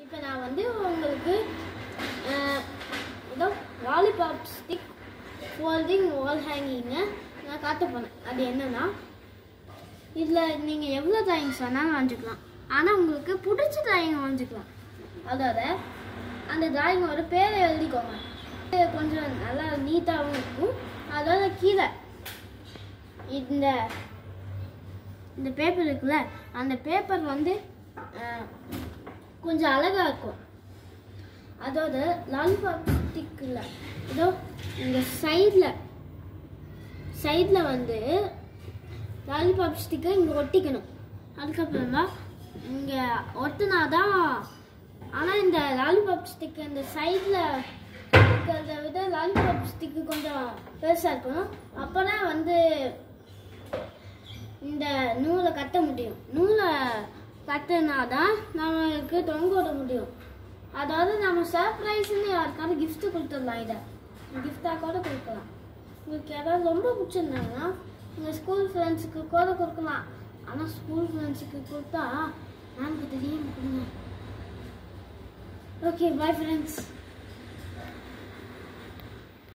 இப்போ நான் வந்து உங்களுக்கு ஏதோ லாலிபாப் ஸ்டிக் ஃபோல்டிங் வால் ஹேங்கிங்க நான் காட்ட போனேன். அது என்னன்னா, இதில் நீங்கள் எவ்வளோ ட்ராயிங்ஸ் வேணாலும் வரைஞ்சிக்கலாம். ஆனால் உங்களுக்கு பிடிச்ச ட்ராயிங் வரைஞ்சிக்கலாம். அதோட அந்த ட்ராயிங்கோட பேரை எழுதிக்கோங்க. கொஞ்சம் நல்லா நீட்டாகவும் இருக்கும். அதோட கீழே இந்த பேப்பர் இருக்குல்ல, அந்த பேப்பர் வந்து கொஞ்சம் அழகாக இருக்கும். அதோட லாலிபாப் ஸ்டிக்கில் ஏதோ இந்த சைடில் வந்து லாலிபாப் ஸ்டிக்கை இங்கே ஒட்டிக்கணும். அதுக்கப்புறமா இங்கே ஒட்டினாதான். ஆனால் இந்த லாலிபாப் ஸ்டிக்கு இந்த சைடில் இருக்கிறத விட லாலிபாப் ஸ்டிக்கு கொஞ்சம் பெருசாக இருக்கணும். அப்போ தான் வந்து இந்த நூலை கட்ட முடியும். நூலை கட்டினாதான் நம்மளுக்கு தொங்க விட முடியும். அதாவது நம்ம சர்ப்ரைஸ்ன்னு யாருக்காவது கிஃப்ட்டு கொடுத்துடலாம். இதை கிஃப்டாக கூட கொடுக்கலாம். உங்களுக்கு யாராவது ரொம்ப பிடிச்சிருந்தாங்கன்னா உங்கள் ஸ்கூல் ஃப்ரெண்ட்ஸுக்கு கூட கொடுக்கலாம். ஆனால் ஸ்கூல் ஃப்ரெண்ட்ஸுக்கு கொடுத்தா நமக்கு தெரியாமல் கொடுங்க. Okay, bye friends.